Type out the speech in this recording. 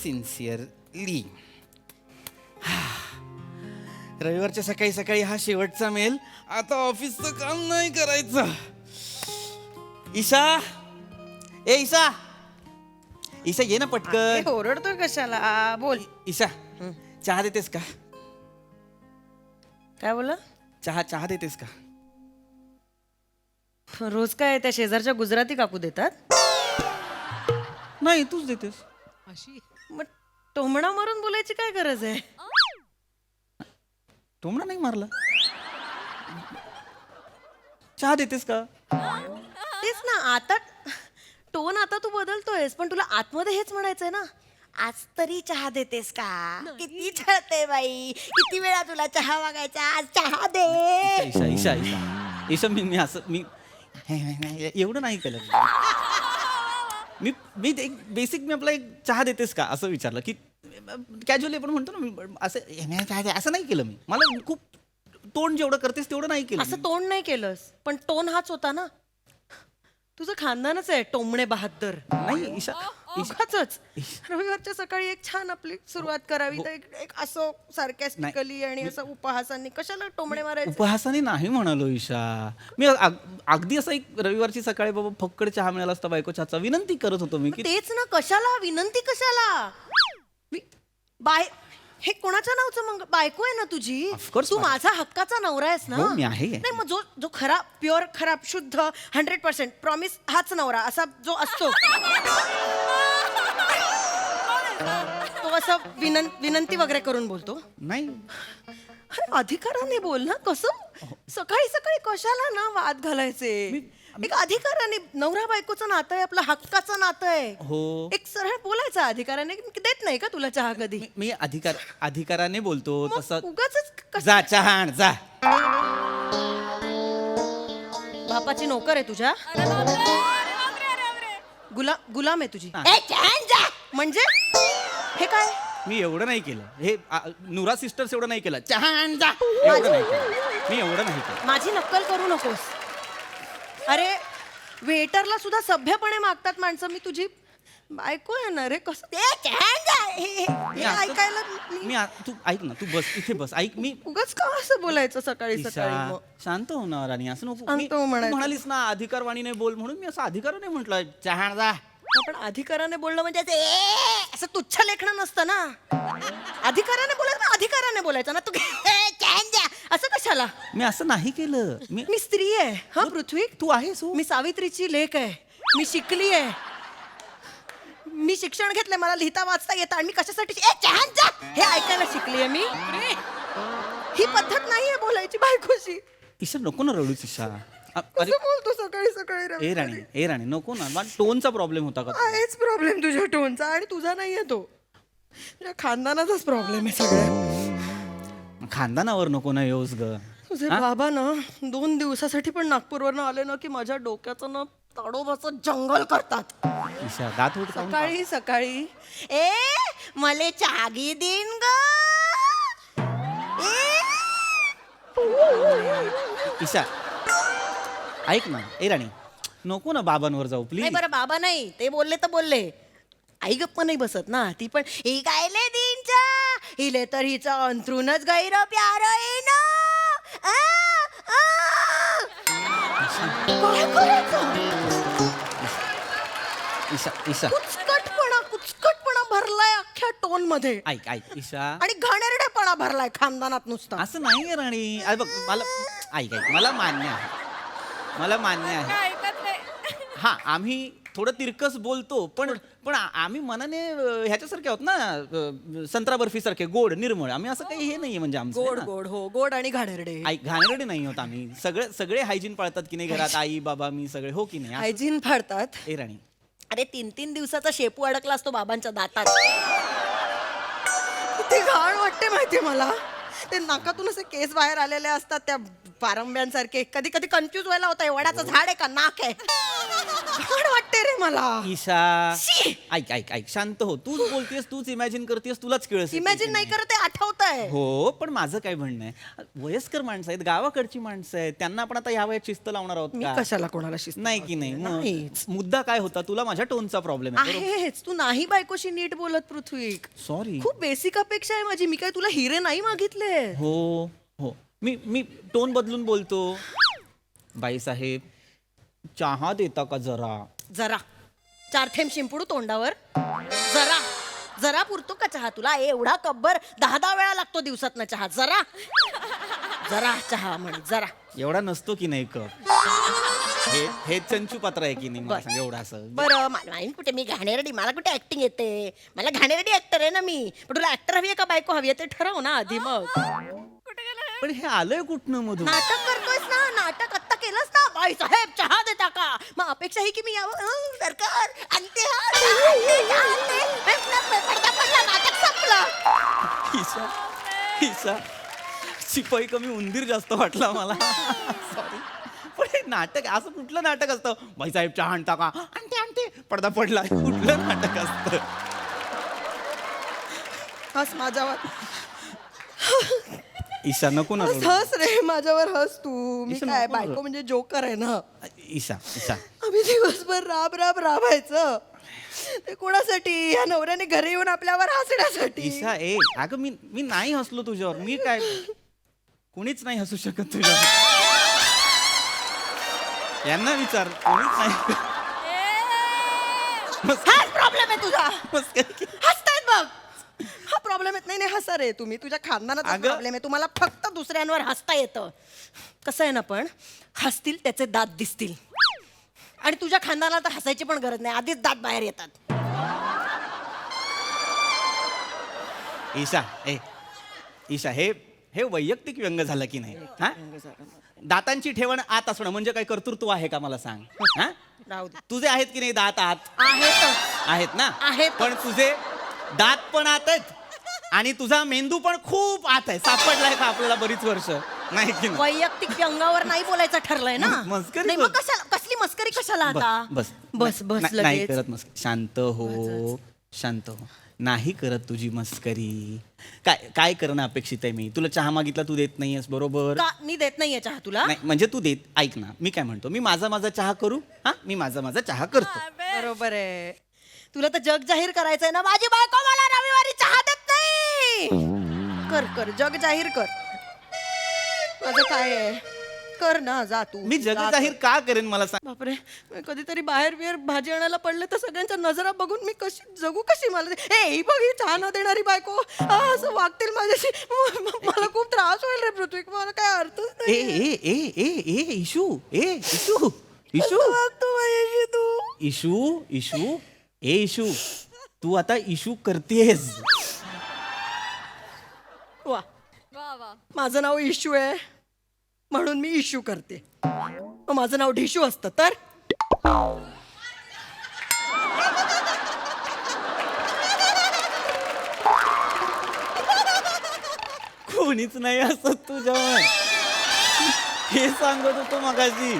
Sincerely. रविवारच्या सकाळी सकाळी हा शेवटचा मेल. आता ऑफिसचं काम नाही करायचं. ईशा, ए ईशा, ईशा ये ना पटकन. ओरडतोय कशाला? बोल. ईशा, चहा देतेस का? काय बोला? चहा देतेस का? रोज काय त्या शेजारच्या गुजराती काकू देतात? नाही, तूच देतेस. मग टोमणा मारून बोलायची काय गरज आहे? टोमणा नाही मारला. चहा देतेस का? तेच ना, आता टोन आता तू बदलतोयस, पण तुला आतमध्ये हेच म्हणायचंय ना, आज तरी चहा देतेस का? किती छळते बाई, किती वेळा तुला चहा मागायचा, आज चहा दे. ईशा ईशा ईशा ईशा मी असं मी एवढं नाही केलं. मी मी एक बेसिक मी आपला एक चहा देतेस का असं विचारलं, की कॅज्युअली आपण म्हणतो ना, मी असं नाही केलं. मला खूप तोंड जेवढं करतेस तेवढं नाही केलं. असं तोंड नाही केलंस, पण टोन हाच होता ना. तुझं खानदानच आहे टोमणे बहादर. नाही ईशा, उगाचच रविवारच्या सकाळी एक छान आपली सुरुवात करावी, तर एक असं सार्कॅस्टिकली आणि असं उपहासांनी कशाला टोमणे मारायचे? उपहासाने नाही म्हणालो ईशा. मी अगदी असं एक रविवारची सकाळी बाबा फक्कड चहा मिळाला असता बायकोच्या हातचा विनंती करत होतो मी, की तेच ना, कशाला विनंती कशाला? हे कोणाच्या नावचं मग? बायको आहे ना तुझी. Of course, तू माझा हक्काचा नवरा आहेस ना. हो, मी आहे. नाही मग जो खरा प्युअर खराब शुद्ध 100% प्रॉमिस हाच नवरा असा जो असतो तो असं विनंती वगैरे करून बोलतो. नाही अरे अधिकाराने बोल ना. कसं सकाळी सकाळी कशाला ना वाद घालायचे? एक अधिकाराने, नवरा बायकोचं नातं आहे, आपलं हक्काचं नातं आहे. हो, एक सरळ बोलायचं अधिकाराने. देत नाही का तुला चहा कधी? मी अधिकाराने बोलतो तसं. उगाच जा चहा आण जा. बापाची नोकर आहे तुझ्या? गुलाम आहे तुझी? म्हणजे हे काय? मी एवढं नाही केलं. हे नुरा सिस्टर्स एवढं नाही केलं. चहा आण जा एवढं नाही केलं. मी एवढं नाही केलं. माझी नक्कल करू नकोस. अरे वेटरला सुद्धा सभ्यपणे मागतात माणसं. मी तुझी बायको आहे ना रे. कसं हे ऐकायला तू ऐक ना, तू बस इथे बस, ऐक. मी उगाच का असं बोलायचं सकाळी सकाळी? ईशा, शांत हो ना राणी, असं नको. शांत हो म्हणायचं. तू म्हणालीस ना अधिकारवाणीने बोल, म्हणून मी असं अधिकाराने म्हटलं चहा आण जा. पण अधिकाराने बोलणं म्हणजे असं तुच्छ लेखन नसतं ना. अधिकाराने बोलायचं ना, अधिकाराने बोलायचं ना. तू असं कशाला? मी असं नाही केलं. मी स्त्री आहे हा पृथ्वी. तू आहेस हो. मी सावित्रीची लेक आहे. मी शिकली आहे. मी शिक्षण घेतलंय. मला लिहिता वाचता येतं. आणि मी कशासाठी हे ऐकायला शिकली आहे मी. ही पद्धत नाहीये बोलायची बायकोशी. ईशा नको ना रडूच ईशा. अरे बोलतो सकाळी सकाळी. ए राणी नको ना. मला टोनचा प्रॉब्लेम होता का? आहेच प्रॉब्लेम तुझ्या टोनचा. आणि तुझा नाहीये तो. तुझ्या खानदानाचाच प्रॉब्लेम आहे सगळ्या. खानदानावर नको ना येऊस ग. तुझे बाबा ना 2 दिवसासाठी पण नागपूरवरनं आले ना, की माझ्या डोक्याचं ना ताडोबाचं जंगल करतात. ईशा दात उठ. सकाळी सकाळी मले चहागी देईन ग. ईशा ऐक ना. ए राणी नको ना बाबांवर जाऊ नाही प्लीज. बरं बाबा नाही, ते बोलले तर बोलले. आई गप्पा नाही बसत ना. ती पण ही गायले दिनचा हिले तर हिचं अंथरूनच गैर प्यार आहे ना. काय करायचं? ईशा ईशा कुचकटपणा भरलाय अख्ख्या टोन मध्ये. ऐक ईशा. आणि घाणेरडेपणा भरलाय खानदानात नुसता. असं नाहीये राणी. अरे बघ मला ऐक मला मान्य आहे. हा आम्ही थोडं तिरकस बोलतो, पण आम्ही मनाने ह्याच्यासारखे आहोत ना, संत्रा बर्फी सारखे गोड निर्मळ. आम्ही असं काही हे नाहीये म्हणजे आमचं. गोड गोड हो, गोड आणि घाणेरडे. घाणेरडे नाही होत आम्ही. सगळे हायजीन पाळतात की नाही घरात, आई बाबा मी सगळे, हो की नाही? हायजीन पाळतात. ए राणी अरे 3-3 दिवसाचा शेपू अडकला असतो बाबांच्या दातात. किती घाण वाटते माहितीये मला. ते नाकातून असे केस बाहेर आलेले असतात. त्या पारंब्यांसारखे कधी कधी कन्फ्युज व्हायला होता वडाचं झाड आहे का नाक आहे घाण वाटते रे मला. ईशा शी! ऐक ऐक ऐक शांत हो. तूच बोलतेस, तूच इमॅजिन करतेस, तुलाच कळस इमॅजिन नाही करत आहे, आठवत आहे. हो पण माझं काय म्हणणं आहे, वयस्कर माणसं आहेत, गावाकडची माणसं आहेत, त्यांना आपण आता ह्या वयात शिस्त लावणार आहोत मी का? कशाला कोणाला शिस्त नाही की नाही मग नाहीच. मुद्दा काय होता, तुला माझ्या टोनचा प्रॉब्लेम आहे बरोबर? आहेच तू नाही बायकोशी नीट बोलत पृथ्वी. सॉरी. खूप बेसिक अपेक्षा आहे माझी. मी काय तुला हिरे नाही मागितले. हो हो मी मी टोन बदलून बोलतो. बाई साहेब चहा देता का जरा? जरा 4 थेंब शिंपडू तोंडावर. जरा जरा पुरतो का चहा तुला? एवढा कब्बर 10 वेळा लागतो दिवसातनं चहा. जरा जरा चहा म्हण जरा. एवढा नसतो की नाही कप? हे चंचू पात्र आहे की नाही मला सांग एवढा असं. बरं माईन कुठे, मी घाणेरडी, मला कुठे ऍक्टिंग येते? मला घाणेरडी ऍक्टर आहे ना मी. पण तुला ऍक्टर हवी आहे का बायको हवी आहे ते ठरव ना आधी. मग पण हे आलंय कुठनं मधून? नाटक करतोयस ना, नाटक आत्ता केलंस ना. बाई साहेब चहा देता का? मग अपेक्षा ही की मी यावं. सरकार आणते हा, चहा आणते, चहा आणते. पडदा पडला, नाटक संपलं. ईशा ईशा शिपाई कमी उंदीर जास्त वाटला मला. सॉरी पण हे नाटक असं कुठलं नाटक असतं? बाई साहेब चहा आणता का? आणते आणते पडदा पडला. कुठलं नाटक असतं? हस माझ्यावर, ईशा नको ना रडू. हस रे माझ्यावर हस तू. मी ईशा, काय नको ना बायको रडू. म्हणजे जोकर आहे ना. ईशा ईशा आम्ही दिवसभर राब राब राबायचं ते कोणासाठी? या नवऱ्याने घरी येऊन आपल्यावर हसण्यासाठी. ईशा ए अगं मी नाही हसलो तुझ्यावर. मी काय, कुणीच नाही हसू शकत तुझ्यावर. यांना विचार, कोणीच नाही. हाच प्रॉब्लेम आहे तुझा. मस्करी. हसतायत बघ. हा प्रॉब्लेम येत नाही. हसा रे तुम्ही. तुझ्या खानदानाचा अगं. प्रॉब्लेम आहे. तुम्हाला फक्त दुसऱ्यांवर हसता येतं. कसं आहे ना, पण हसतील त्याचे दात दिसतील. आणि तुझ्या खानदानाला तर हसायची पण गरज नाही, आधीच दात बाहेर येतात. ईशा ईशा हे वैयक्तिक व्यंग झालं की नाही? हा दातांची ठेवण आत असणं म्हणजे काय कर्तृत्व आहे का मला सांग? हा राहू दे. तुझे आहेत की नाही दात आत? आहेत ना? आहेत. पण तुझे दात पण आत आहेत आणि तुझा मेंदू पण खूप आत आहे. सापडलाय का आपल्याला बरीच वर्ष? नाही की नाही? वैयक्तिक व्यंगावर नाही बोलायचं ठरलंय ना. मस्करी नाही मग कशाला, कसली मस्करी कशाला आता? बस बस बस नाही लगेच. करत मस्करी. शांत हो शांत हो. नाही करत तुझी मस्करी. काय करणं अपेक्षित आहे? मी तुला चहा मागितला तू देत नाहीयेस बरोबर? का मी देत नाहीये चहा तुला? नाही म्हणजे तू देत. ऐक ना मी काय म्हणतो, मी माझा चहा करू. हा मी माझा चहा करतो. बरोबर आहे. तुला तर जग जाहीर करायचंय ना, माझी बायको मला रविवारी चहा देत नाही. कर कर जग जाहीर कर. माझं काय आहे? कर ना, जा तू. मी जग जा जाहीर कर. का करेन मला सांग? बापरे, कधीतरी बाहेर बिहेर भाजी आणायला पडले तर सगळ्यांच्या नजरा बघून मी कशी जगू, कशी? मला ही बघ, ही चहा न देणारी बायको असं वागतील माझ्याशी. मला खूप त्रास होईल रे पृथ्वी. मला काय अर्थच ए नाही. ए ए ए ए इशू इशू इशू वागतो माझ्याशी तू. इशू इशू ए इशू तू आता इशू करतेस. वा, माझं नाव इशू आहे म्हणून मी इशू करते. मग माझं नाव ढिशू असतं तर? कोणीच नाही असत तुझ्यावर. हे सांगत होतो मगाशी.